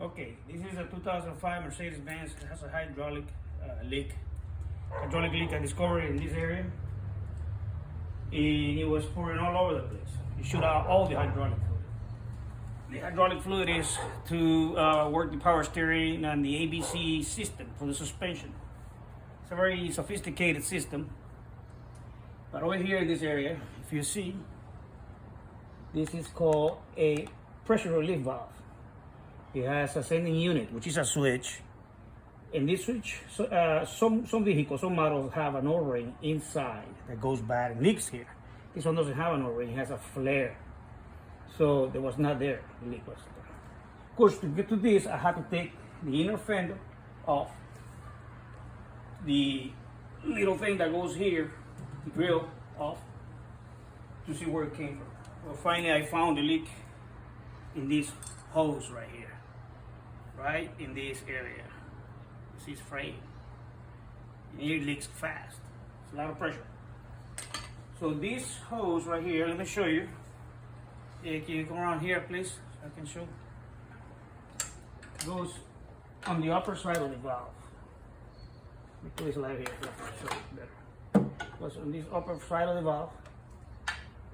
Okay, this is a 2005 Mercedes-Benz. It has a hydraulic leak. Hydraulic leak I discovered in this area. And it was pouring all over the place. You shoot out all the hydraulic fluid. The hydraulic fluid is to work the power steering and the ABC system for the suspension. It's a very sophisticated system. But over here in this area, if you see, this is called a pressure relief valve. It has a sending unit, which is a switch. And this switch, some vehicles, some models have an O-ring inside that goes bad and leaks here. This one doesn't have an O-ring, it has a flare. So there was not there, the leak was there. Of course, to get to this, I had to take the inner fender off. The little thing that goes here, the grill off, to see where it came from. Well, finally I found the leak in this hose right here. Right in this area. This is fraying. And it leaks fast. It's a lot of pressure. So this hose right here, let me show you. Can you come around here, please? So I can show. It goes on the upper side of the valve. Let me put this light here so I can show you better. It goes on this upper side of the valve.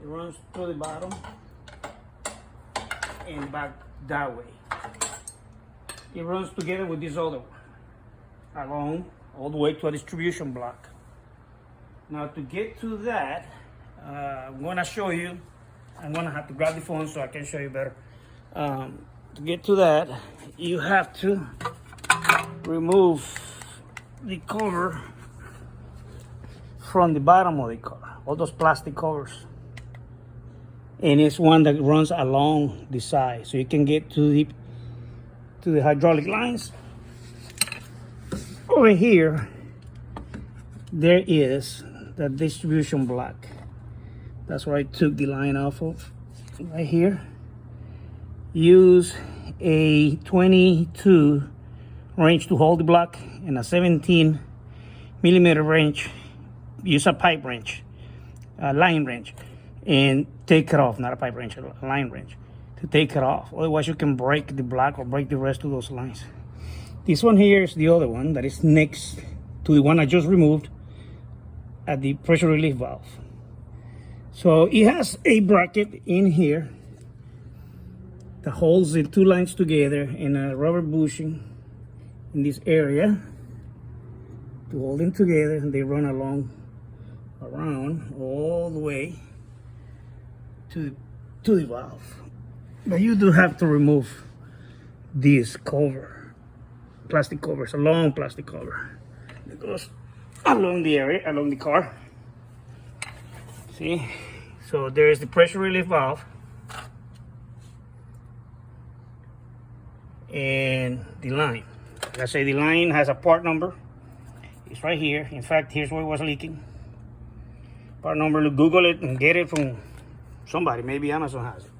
It runs through the bottom and back that way. It runs together with this other one, along all the way to a distribution block. Now to get to that, I'm gonna show you. I'm gonna have to grab the phone so I can show you better. To get to that, you have to remove the cover from the bottom of the car, all those plastic covers. And it's one that runs along the side, so you can get to the hydraulic lines. Over here, there is the distribution block. That's where I took the line off of, right here. Use a 22 wrench to hold the block and a 17 millimeter wrench. Use a pipe wrench, a line wrench, and take it off. Not a pipe wrench, a line wrench, to take it off. Otherwise you can break the block or break the rest of those lines. This one here is the other one that is next to the one I just removed at the pressure relief valve. So it has a bracket in here that holds the two lines together and a rubber bushing in this area to hold them together, and they run around all the way to the valve. But you do have to remove this cover, plastic cover. It's a long plastic cover that goes along the area, along the car. See? So there's the pressure relief valve and the line. Like I say, the line has a part number. It's right here. In fact, here's where it was leaking. Part number, Google it and get it from somebody. Maybe Amazon has it.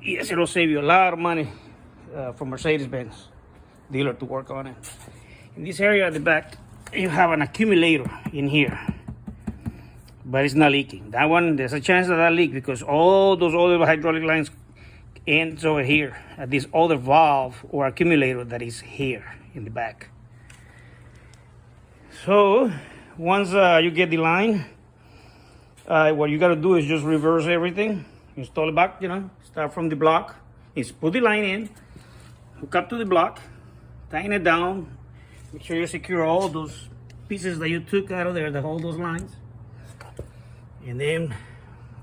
Yes, it'll save you a lot of money for Mercedes-Benz dealer to work on it. In this area at the back, you have an accumulator in here, but it's not leaking. That one, there's a chance that leak because all those other hydraulic lines ends over here at this other valve or accumulator that is here in the back. So once you get the line, what you got to do is just reverse everything, install it back, start from the block, is put the line in, hook up to the block, tighten it down, make sure you secure all those pieces that you took out of there that hold those lines, and then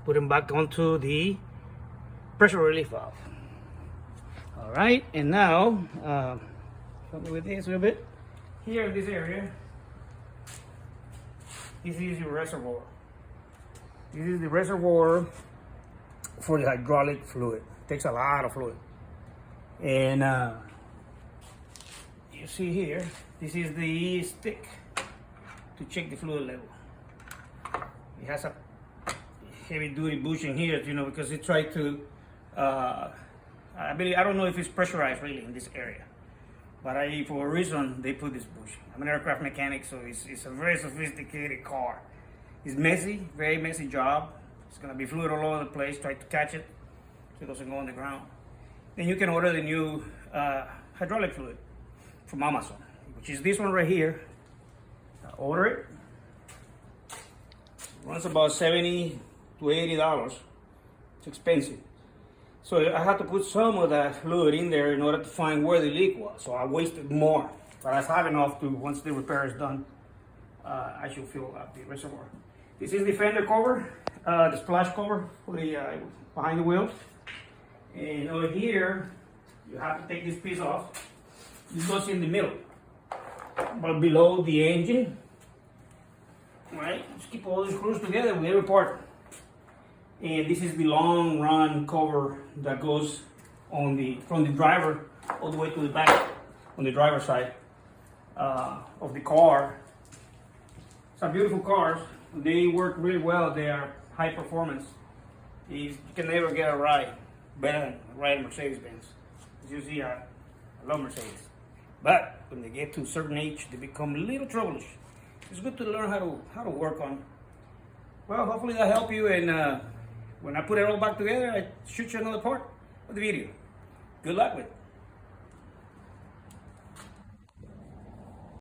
put them back onto the pressure relief valve. All right, and now help me with this a little bit. Here in this area, this is your reservoir. This is the reservoir for the hydraulic fluid. It takes a lot of fluid. And you see here, this is the stick to check the fluid level. It has a heavy duty bushing here, because it tried to, I don't know if it's pressurized really in this area, but for a reason, they put this bushing. I'm an aircraft mechanic, so it's a very sophisticated car. It's messy, very messy job. It's gonna be fluid all over the place. Try to catch it so it doesn't go on the ground. Then you can order the new hydraulic fluid from Amazon, which is this one right here. I order it. Runs about $70 to $80. It's expensive. So I had to put some of that fluid in there in order to find where the leak was. So I wasted more, but I have enough to, once the repair is done, I should fill up the reservoir. This is the fender cover, the splash cover for the behind the wheel. And over here, you have to take this piece off. This goes in the middle, but below the engine. All right, just keep all the screws together with every part. And this is the long run cover that goes on from the driver all the way to the back on the driver's side of the car. Some beautiful cars. They work really well. They are high performance. You can never get a ride better than a ride in Mercedes-Benz. As you see, I love Mercedes. But when they get to a certain age, they become a little troublish. It's good to learn how to work on. Well, hopefully that helped you, and when I put it all back together, I shoot you another part of the video. Good luck with it.